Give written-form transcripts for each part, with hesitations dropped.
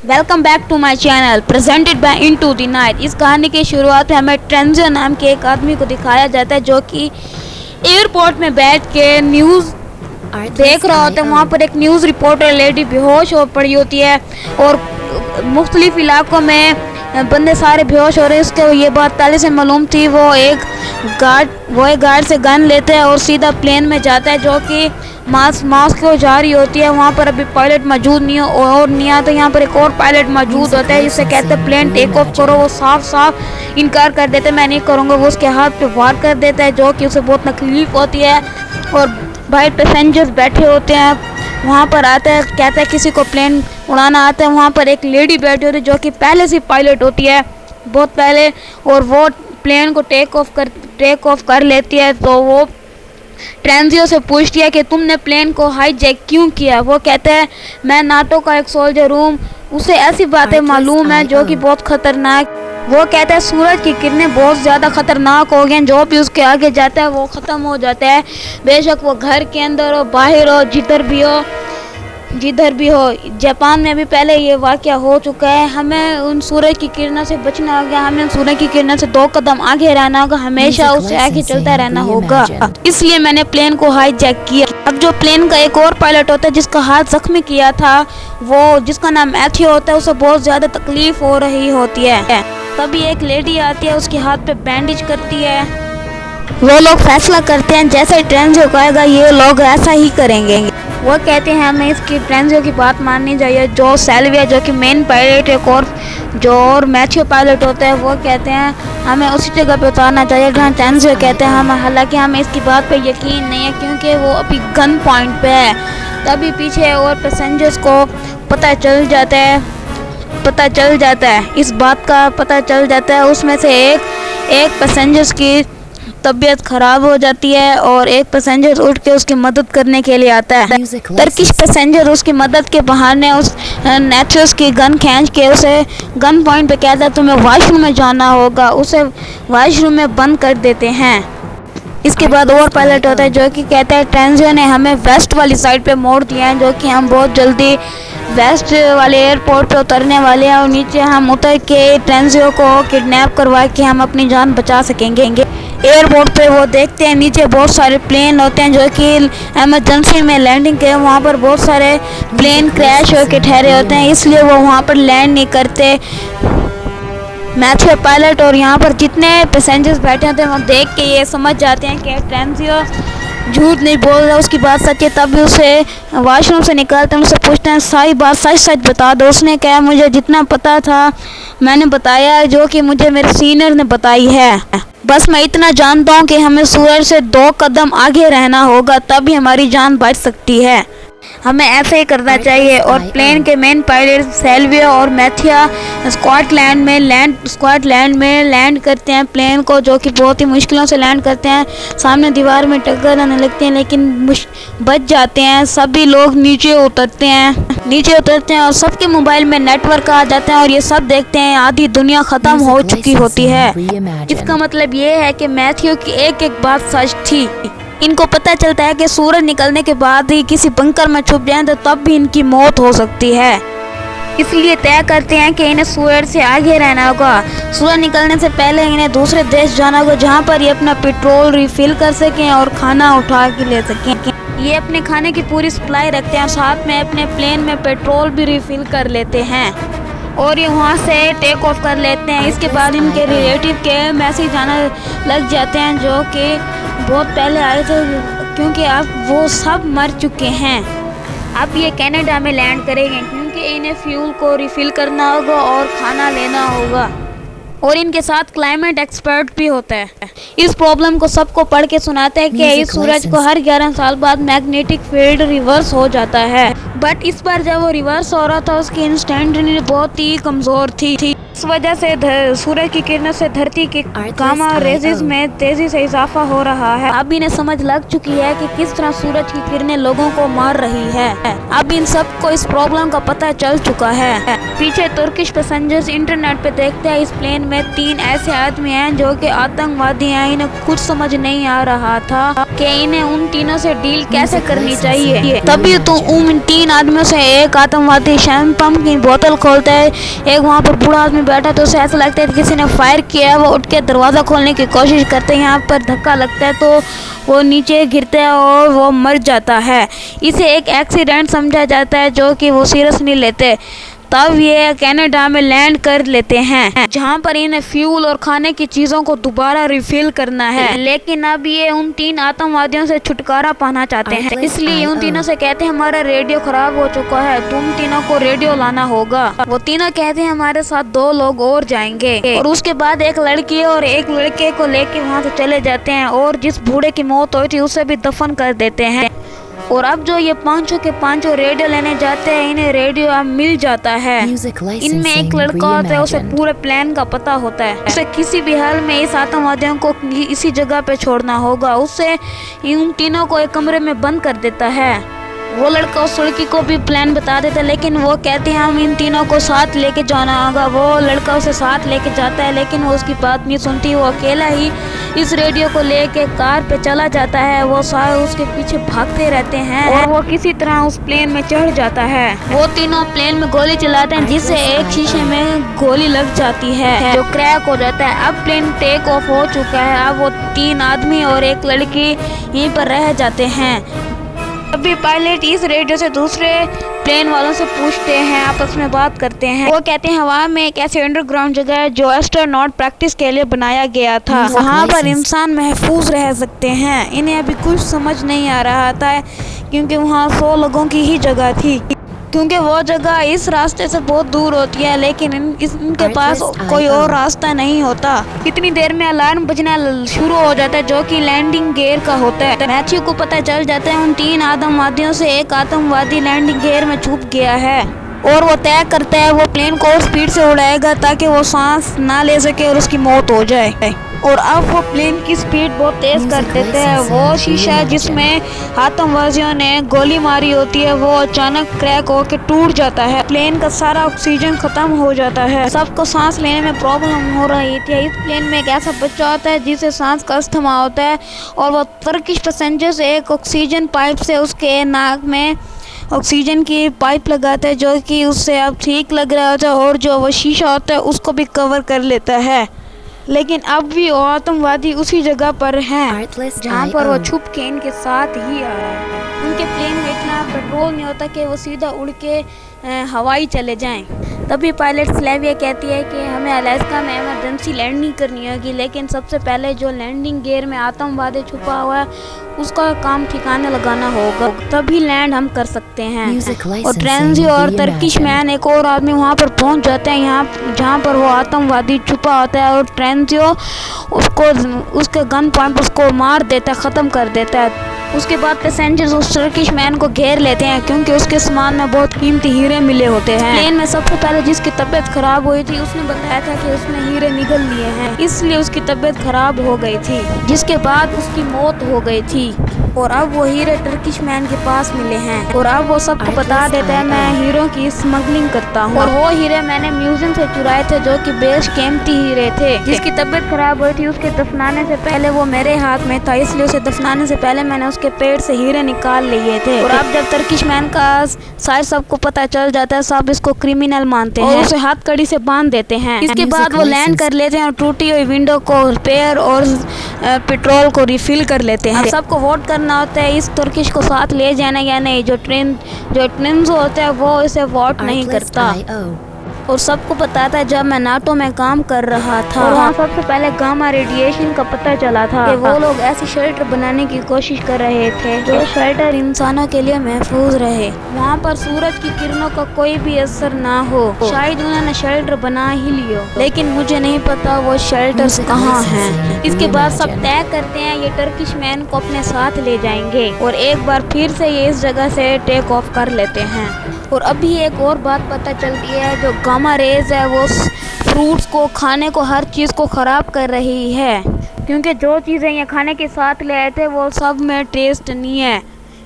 Welcome back to my channel presented by into the night. इस कहानी की शुरुआत में हमें ट्रेंजियो नाम के एक आदमी को दिखाया जाता है जो कि एयरपोर्ट में बैठ के न्यूज़ देख रहा होता है। वहाँ पर एक न्यूज़ रिपोर्टर लेडी बेहोश हो पड़ी होती है और मुख्तलिफ इलाकों में बंदे सारे बेहोश हो रहे हैं। उसको ये बात पहले से मालूम थी। वो एक गार्ड से गन लेता है और सीधा प्लेन में जाता है जो कि मास्को जा रही होती है। वहाँ पर अभी पायलट मौजूद नहीं हो और नहीं आता। यहाँ पर एक और पायलट मौजूद होता है जिससे कहते हैं प्लेन टेक ऑफ करो। वो साफ इनकार कर देते हैं, मैं नहीं करूँगा। वो उसके हाथ पे वार कर देता है जो कि उसे बहुत तकलीफ होती है। और भाई पैसेंजर्स बैठे होते हैं, वहाँ पर आता है, कहता है किसी को प्लेन उड़ाना आता है। वहाँ पर एक लेडी बैठी होती है जो कि पहले से पायलट होती है बहुत पहले, और वो प्लेन को टेक ऑफ कर लेती है। तो वो ट्रेंजियो से पूछती है कि तुमने प्लेन को हाईजैक क्यों किया। वो कहता है मैं नाटो का एक सोल्जर हूँ। उसे ऐसी बातें मालूम है जो कि बहुत खतरनाक। वो कहता है सूरज की किरणें बहुत ज़्यादा खतरनाक हो गई हैं, जो भी उसके आगे जाता है वो ख़त्म हो जाता है। बेशक वो घर के अंदर हो, बाहर हो, जिधर भी हो। जापान में भी पहले ये वाक़या हो चुका है। हमें उन सूरज की किरणों से बचना होगा। हमें उन सूरज की किरणों से 2 कदम आगे रहना होगा, हमेशा उससे आगे चलता रहना होगा। इसलिए मैंने प्लेन को हाईजैक किया। अब जो प्लेन का एक और पायलट होता है जिसका हाथ जख्मी किया था, वो जिसका नाम मैथ्यू होता है, उसे बहुत ज़्यादा तकलीफ हो रही होती है। तभी एक लेडी आती है, उसके हाथ पे बैंडेज करती है। वो लोग फैसला करते हैं जैसे ट्रेंजियो कहेगा ये लोग ऐसा ही करेंगे। वो कहते हैं हमें इसकी ट्रेंजियो की बात माननी चाहिए। जो सेल्विया जो कि मेन पायलट है और मैथ्यू पायलट होता है, वो कहते हैं हमें उसी जगह पे उतारना चाहिए जहाँ ट्रेंजियो कहते हैं। हम हालांकि हमें इसकी बात पे यकीन नहीं है क्योंकि वो अभी गन पॉइंट पे है। तभी पीछे और पैसेंजर्स को पता चल जाता है इस बात का पता चल जाता है। उसमें से एक पैसेंजर्स की तबीयत खराब हो जाती है और एक पैसेंजर उठ के उसकी मदद करने के लिए आता है। टर्किश पैसेंजर उसकी मदद के बहाने उस नेचुरस की गन खींच के उसे गन पॉइंट पे कहता है तुम्हें वॉशरूम में जाना होगा। उसे वॉशरूम में बंद कर देते हैं। इसके बाद और पायलट होता है जो कि कहता है ट्रेंजियो ने हमें वेस्ट वाली साइड पे मोड़ दिया है, जो कि हम बहुत जल्दी वेस्ट वाले एयरपोर्ट पे उतरने वाले हैं और नीचे हम उतर के ट्रेंजियो को किडनैप करवा के हम अपनी जान बचा सकेंगे। एयरपोर्ट पे वो देखते हैं नीचे बहुत सारे प्लेन होते हैं जो कि इमरजेंसी में लैंडिंग के वहाँ पर बहुत सारे प्लेन क्रैश होकर ठहरे होते हैं, इसलिए वो वहाँ पर लैंड नहीं करते। मैथ्यू पायलट और यहाँ पर जितने पैसेंजर्स बैठे होते हैं वो देख के ये समझ जाते हैं कि ट्रेंजियो झूठ नहीं बोल रहा, उसकी बात सच है। तब भी उसे वॉशरूम से निकालते हैं, उससे पूछते हैं सारी बात सच बता दो। उसने कहा मुझे जितना पता था मैंने बताया, जो कि मुझे मेरे सीनियर ने बताई है। बस मैं इतना जानता हूँ कि हमें सूरज से 2 कदम आगे रहना होगा, तभी हमारी जान बच सकती है। हमें ऐसे ही करना चाहिए। और प्लेन के मेन पायलट सेल्विया और मैथिया स्कॉटलैंड में लैंड करते हैं प्लेन को, जो कि बहुत ही मुश्किलों से लैंड करते हैं। सामने दीवार में टक्कर आने लगती है लेकिन बच जाते हैं। सभी लोग नीचे उतरते हैं और सबके मोबाइल में नेटवर्क आ जाते हैं और ये सब देखते हैं आधी दुनिया ख़त्म हो चुकी होती है। इसका मतलब ये है कि मैथ्यू की एक बात सच थी। इनको पता चलता है कि सूरज निकलने के बाद ही किसी बंकर में छुप जाएं तो तब भी इनकी मौत हो सकती है। इसलिए तय करते हैं कि इन्हें सूरज से आगे रहना होगा। सूरज निकलने से पहले इन्हें दूसरे देश जाना होगा जहां पर ये अपना पेट्रोल रिफिल कर सकें और खाना उठा के ले सकें। ये अपने खाने की पूरी सप्लाई रखते हैं और साथ में अपने प्लेन में पेट्रोल भी रिफिल कर लेते हैं और ये वहाँ से टेक ऑफ कर लेते हैं। इसके बाद इनके रिलेटिव के मैसेज आना लग जाते हैं जो कि बहुत पहले आए थे, क्योंकि अब वो सब मर चुके हैं। अब ये कनाडा में लैंड करेंगे क्योंकि इन्हें फ्यूल को रिफिल करना होगा और खाना लेना होगा। और इनके साथ क्लाइमेट एक्सपर्ट भी होता है। इस प्रॉब्लम को सबको पढ़ के सुनाता है कि इस सूरज को हर 11 साल बाद मैग्नेटिक फील्ड रिवर्स हो जाता है। बट इस बार जब वो रिवर्स हो रहा था उसकी इंस्टेंटनी बहुत ही कमज़ोर थी। इस वजह से सूरज की किरणों से धरती के गामा रेज़ेस में तेजी से इजाफा हो रहा है। अब इन्हें समझ लग चुकी है कि किस तरह सूरज की किरणें लोगों को मार रही है। अब इन सबको इस प्रॉब्लम का पता चल चुका है। पीछे तुर्किश पैसेंजर्स इंटरनेट पे देखते हैं इस प्लेन में 3 ऐसे आदमी हैं जो कि आतंकवादी हैं। इन्हें कुछ समझ नहीं आ रहा था कि इन्हें उन तीनों से डील कैसे करनी चाहिए। तभी तो उन 3 आदमियों से एक आतंकवादी शैंपम की बोतल खोलता है। एक वहाँ पर बूढ़ा आदमी बैठा तो उसे ऐसा लगता है कि किसी ने फायर किया है। वो उठ के दरवाज़ा खोलने की कोशिश करते हैं, यहाँ पर धक्का लगता है तो वो नीचे गिरता है और वो मर जाता है। इसे एक एक्सीडेंट समझा जाता है जो कि वो सीरियस नहीं लेते। तब ये कनाडा में लैंड कर लेते हैं जहाँ पर इन्हें फ्यूल और खाने की चीज़ों को दोबारा रिफिल करना है। लेकिन अब ये उन 3 आतंकवादियों से छुटकारा पाना चाहते हैं, इसलिए उन तीनों से कहते हैं हमारा रेडियो खराब हो चुका है, तुम तीनों को रेडियो लाना होगा। वो तीनों कहते हैं हमारे साथ 2 लोग और जाएंगे। और उसके बाद एक लड़की और एक लड़के को लेके वहाँ से चले जाते हैं और जिस बूढ़े की मौत हुई थी उसे भी दफन कर देते हैं। और अब जो ये पांचों के पांचों रेडियो लेने जाते हैं, इन्हें रेडियो अब मिल जाता है। इनमें एक लड़का होता है, उसे पूरे प्लान का पता होता है। उसे किसी भी हाल में इस आतंकवादियों को इसी जगह पे छोड़ना होगा। उससे इन तीनों को एक कमरे में बंद कर देता है। वो लड़का उस लड़की को भी प्लान बता देता है, लेकिन वो कहते हैं हम इन तीनों को साथ लेके जाना होगा। वो लड़का उसे साथ लेके जाता है, लेकिन वो उसकी बात नहीं सुनती। वो अकेला ही इस रेडियो को लेके कार पे चला जाता है। वो सारे उसके पीछे भागते रहते हैं और वो किसी तरह उस प्लेन में चढ़ जाता है। वो तीनों प्लेन में गोली चलाते हैं, जिससे एक शीशे में गोली लग जाती है जो क्रैक हो जाता है। अब प्लेन टेक ऑफ हो चुका है। अब वो 3 आदमी और एक लड़की यहीं पर रह जाते हैं। अभी पायलट इस रेडियो से दूसरे प्लेन वालों से पूछते हैं, आपस में बात करते हैं। वो कहते हैं हवा में एक ऐसी अंडरग्राउंड जगह है जो एस्ट्रोनॉट प्रैक्टिस के लिए बनाया गया था, वहाँ पर इंसान महफूज रह सकते हैं। इन्हें अभी कुछ समझ नहीं आ रहा था क्योंकि वहाँ 100 लोगों की ही जगह थी, क्योंकि वो जगह इस रास्ते से बहुत दूर होती है, लेकिन इनके पास कोई और रास्ता नहीं होता। कितनी देर में अलार्म बजना शुरू हो जाता है जो कि लैंडिंग गियर का होता है। मैथ्यू को पता चल जाता है उन 3 आतंकवादियों से एक आतंकवादी लैंडिंग गियर में छुप गया है और वो तय करता है वो प्लेन को और स्पीड से उड़ाएगा ताकि वो सांस ना ले सके और उसकी मौत हो जाए। और अब वो प्लेन की स्पीड बहुत तेज कर देते हैं। वो शीशा जिसमें आतंकवादियों ने गोली मारी होती है वो अचानक क्रैक होकर टूट जाता है। प्लेन का सारा ऑक्सीजन खत्म हो जाता है। सबको सांस लेने में प्रॉब्लम हो रही थी। इस प्लेन में एक ऐसा बच्चा होता है जिसे सांस का अस्थमा होता है और वो टर्किश पैसेंजर से एक ऑक्सीजन पाइप से उसके नाक में ऑक्सीजन की पाइप लगाता है जो कि उससे अब ठीक लग रहा होता है और जो वो शीशा होता है उसको भी कवर कर लेता है। लेकिन अब भी वो आतंकवादी उसी जगह पर हैं जहाँ पर वो छुप के इनके साथ ही आ रहा है। उनके प्लेन में इतना पेट्रोल नहीं होता कि वो सीधा उड़ के हवाई चले जाएं। तभी पायलट स्लेविया कहती है कि हमें अलास्का में इमरजेंसी लैंडिंग करनी होगी, लेकिन सबसे पहले जो लैंडिंग गियर में आतंकवादी छुपा हुआ है उसका काम ठिकाने लगाना होगा, तभी लैंड हम कर सकते हैं। और ट्रेंजी और टर्किश मैन एक और आदमी वहाँ पर पहुँच जाते हैं यहाँ जहाँ पर वो आतंकवादी छुपा होता है और ट्रेंजियो उसको उसके गन पॉइंट उसको मार देता है, ख़त्म कर देता है। उसके बाद पैसेंजर्स उस टर्किश मैन को घेर लेते हैं क्योंकि उसके सामान में बहुत कीमती हीरे मिले होते हैं। प्लेन में सबसे पहले जिसकी तबीयत खराब हुई थी उसने बताया था कि उसने हीरे निगल लिए हैं, इसलिए उसकी तबीयत खराब हो गई थी, जिसके बाद उसकी मौत हो गई थी। और अब वो हीरे टर्किश मैन के पास मिले हैं और अब वो सबको बता देता है मैं हीरों की स्मगलिंग करता हूँ। और वो हीरे मैंने म्यूजियम से चुराए थे जो कि बेश कीमती हीरे थे। जिसकी तबीयत खराब हुई थी उसके दफनाने से पहले वो मेरे हाथ में था, इसलिए उसे दफनाने से पहले मैंने उसके पेट से हीरे निकाल लिए थे। और अब जब टर्किश मैन का साइज सबको पता चल जाता है सब इसको क्रिमिनल मानते हैं और उसे हाथ कड़ी से बांध देते हैं। इसके बाद वो लैंड कर लेते हैं और टूटी हुई विंडो को रिपेयर और पेट्रोल को रिफिल कर लेते हैं। सबको वोट करना होता है इस तुर्किश को साथ ले जाना या नहीं। जो ट्विंस होता है वो इसे वोट नहीं करता और सबको पता था जब मैं नाटो में काम कर रहा था और वहाँ सबसे पहले गामा रेडिएशन का पता चला था कि वो लोग ऐसी शेल्टर बनाने की कोशिश कर रहे थे जो शेल्टर इंसानों के लिए महफूज रहे, वहाँ पर सूरज की किरणों का कोई भी असर ना हो। शायद उन्होंने शेल्टर बना ही लियो, लेकिन मुझे नहीं पता वो शेल्टर्स कहाँ हैं। इसके बाद सब तय करते हैं ये टर्किश मैन को अपने साथ ले जाएंगे और एक बार फिर से ये इस जगह से टेक ऑफ कर लेते हैं। और अभी एक और बात पता चलती है, जो गामा रेज है वो फ्रूट्स को, खाने को, हर चीज़ को ख़राब कर रही है, क्योंकि जो चीज़ें ये खाने के साथ ले आए थे वो सब में टेस्ट नहीं है।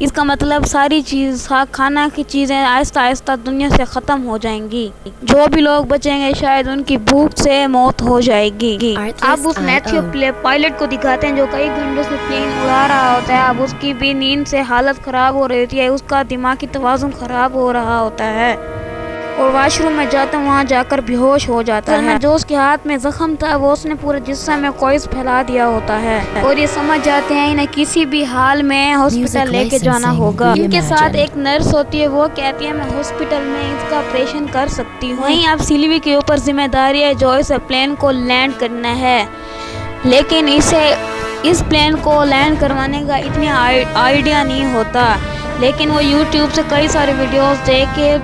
इसका मतलब सारी चीज़ खाना की चीज़ें आहिस्ता आहिस्ता दुनिया से ख़त्म हो जाएंगी। जो भी लोग बचेंगे शायद उनकी भूख से मौत हो जाएगी। अब उस मैथ्यू पायलट को दिखाते हैं जो कई घंटों से प्लेन उड़ा रहा होता है। अब उसकी भी नींद से हालत ख़राब हो रही होती है, उसका दिमागी तवाज़ुन ख़राब हो रहा होता है और वॉशरूम में जाता वहाँ जाकर बेहोश हो जाता है। जो उसके हाथ में जख्म था वो उसने पूरे जिस्म में कोइस फैला दिया होता है और ये समझ जाते हैं इन्हें किसी भी हाल में हॉस्पिटल लेके जाना होगा। इनके साथ एक नर्स होती है, वो कहती है मैं हॉस्पिटल में इसका ऑपरेशन कर सकती हूँ। वहीं अब सिल्वी के ऊपर जिम्मेदारी है जो इस प्लेन को लैंड करना है, लेकिन इस प्लेन को लैंड करवाने का इतना आइडिया नहीं होता। लेकिन वो यूट्यूब से कई सारे वीडियोस देख के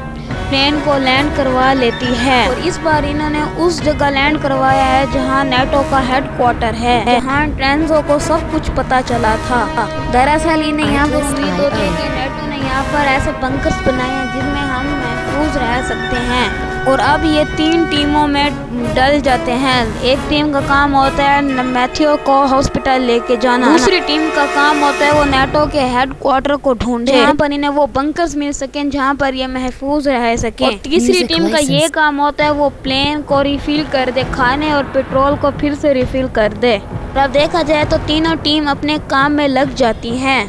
प्लेन को लैंड करवा लेती है और इस बार इन्होंने उस जगह लैंड करवाया है जहां नेटो का हेडक्वार्टर है, जहां ट्रेंजो को सब कुछ पता चला था। दरअसल इन्हें यहाँ पर उम्मीद होती है कि नेटो ने यहाँ पर ऐसे बंकर्स बनाए हैं जिनमें हम महफूज रह सकते हैं। और अब ये 3 टीमों में डल जाते हैं। एक टीम का काम होता है मैथ्यू को हॉस्पिटल लेके जाना, दूसरी टीम का काम होता है वो नेटो के हेडक्वार्टर को ढूंढे जहाँ पर इन्हें वो बंकर्स मिल सकें जहाँ पर ये महफूज रह सके। और तीसरी टीम का ये काम होता है वो प्लेन को रिफिल कर दे, खाने और पेट्रोल को फिर से रिफिल कर दे। अब देखा जाए तो तीनों टीम अपने काम में लग जाती हैं।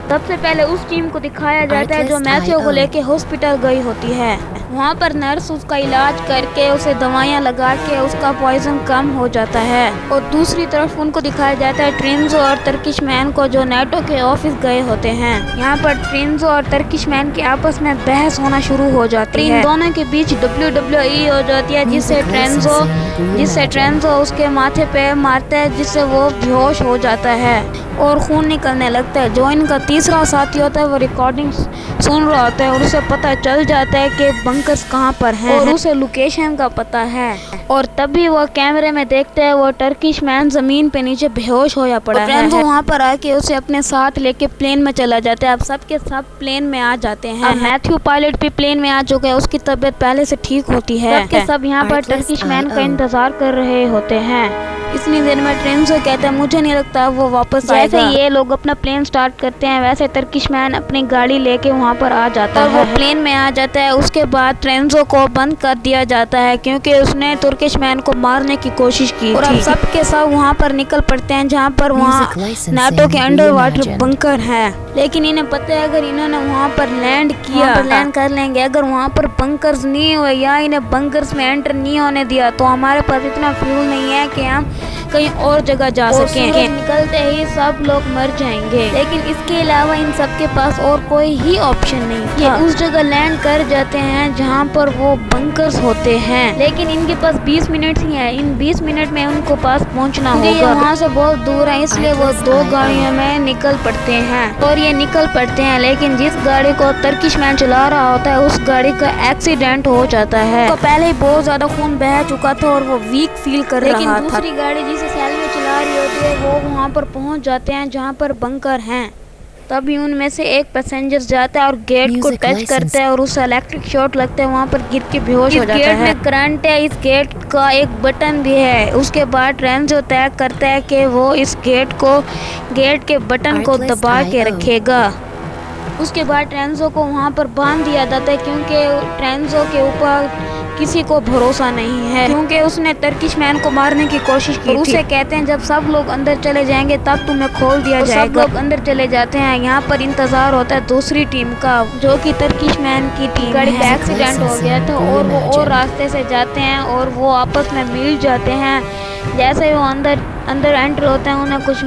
सबसे पहले उस टीम को दिखाया जाता है जो मैथ्यू को लेके हॉस्पिटल गई होती है। वहाँ पर नर्स उसका इलाज करके उसे दवाइयाँ लगा के उसका पॉइजन कम हो जाता है। और दूसरी तरफ उनको दिखाया जाता है ट्रेंजो और टर्किश मैन को जो नेटो के ऑफिस गए होते हैं। यहाँ पर ट्रेंजो और टर्किश मैन के आपस में बहस होना शुरू हो जाती है। इन दोनों के बीच WWE हो जाती है जिससे ट्रेंजो उसके माथे पे मारता है जिससे वो बेहोश हो जाता है और खून निकलने लगता है। जो इनका तीसरा साथी होता है वो रिकॉर्डिंग सुन रहा होता है और उसे पता चल जाता है कि बंकर्स कहाँ पर हैं और उसे लोकेशन का पता है। और तभी वो कैमरे में देखते हैं वो टर्किश मैन जमीन पे नीचे बेहोश होया पड़ा है। वो वहाँ पर आके उसे अपने साथ लेके प्लेन में चला जाता है। अब सबके सब प्लेन में आ जाते हैं। मैथ्यू पायलट भी प्लेन में आ चुका है, उसकी तबीयत पहले से ठीक होती है। सबके सब यहाँ पर टर्किश मैन का इंतजार कर रहे होते हैं। इतनी देर में ट्रेंजो कहता है मुझे नहीं लगता वो वापस आएगा। जैसे ये लोग अपना प्लेन स्टार्ट करते हैं वैसे टर्किश मैन अपनी गाड़ी लेके वहाँ पर आ जाता है और वो प्लेन में आ जाता है। उसके बाद ट्रेंजो को बंद कर दिया जाता है क्योंकि उसने टर्किश मैन को मारने की कोशिश की और अब सबके सब वहाँ पर निकल पड़ते हैं जहाँ पर वहाँ नेटो के अंडर वाटर बंकर है। लेकिन इन्हें पता है अगर इन्होंने वहाँ पर लैंड किया लैंड कर लेंगे, अगर वहाँ पर बंकर्स नहीं हुए या इन्हें बंकर्स में एंटर नहीं होने दिया तो हमारे पास इतना फ्यूल नहीं है कि हम कहीं और जगह जा सकें। निकलते ही सब लोग मर जाएंगे। लेकिन इसके अलावा इन सब के पास और कोई ही ऑप्शन नहीं। ये उस जगह लैंड कर जाते हैं जहाँ पर वो बंकर्स होते हैं। लेकिन इनके पास 20 मिनट ही है। इन 20 मिनट में उनको पास पहुँचना होगा। वहाँ से बहुत दूर है इसलिए वो 2 गाड़ियों में निकल पड़ते हैं और ये निकल पड़ते हैं। लेकिन जिस गाड़ी को टर्किश मैन चला रहा होता है उस गाड़ी का एक्सीडेंट हो जाता है। तो पहले ही बहुत ज्यादा खून बह चुका था और वो वीक फील कर रहा था। दूसरी गाड़ी जिसे सैलवी चला रही होती है वो वहाँ पर पहुँच जाते हैं जहाँ पर बंकर हैं। तभी उनमें से एक पैसेंजर जाता है और गेट को टच करता है और उसे इलेक्ट्रिक शॉट लगता है, वहाँ पर गिर के बेहोश हो जाता है। गेट में करंट है, इस गेट का एक बटन भी है। उसके बाद ट्रेंजो तय करता है कि वो इस गेट के बटन को दबा के रखेगा। उसके बाद ट्रेंजो को वहाँ पर बांध दिया जाता है क्योंकि ट्रेंजो के ऊपर किसी को भरोसा नहीं है क्योंकि उसने टर्किश मैन को मारने की कोशिश की। उसे कहते हैं जब सब लोग अंदर चले जाएंगे तब तुम्हें खोल दिया जाएगा। सब लोग अंदर चले जाते हैं। यहाँ पर इंतजार होता है दूसरी टीम का जो कि टर्किश मैन की टीम। गाड़ी का एक्सीडेंट हो गया था और वो और रास्ते से जाते हैं और वो आपस में मिल जाते हैं। जैसे वो अंदर एंटर होते हैं उन्हें कुछ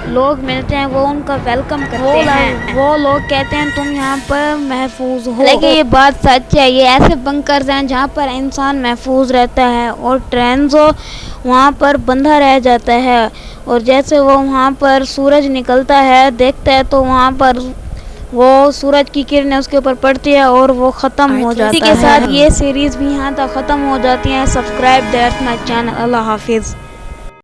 लोग मिलते हैं, वो उनका वेलकम करते हैं। वो लोग कहते हैं तुम यहाँ पर महफूज हो। लेकिन ये बात सच है, ये ऐसे बंकर्स हैं जहाँ पर इंसान महफूज रहता है और ट्रेंजो वहाँ पर बंधा रह जाता है। और जैसे वो वहाँ पर सूरज निकलता है देखता है तो वहाँ पर वो सूरज की किरणें उसके ऊपर पड़ती है और वो ख़त्म हो जाता है। इसी के साथ ये सीरीज़ भी यहाँ तक ख़त्म हो जाती है। Subscribe that's my channel. अल्लाह हाफिज़।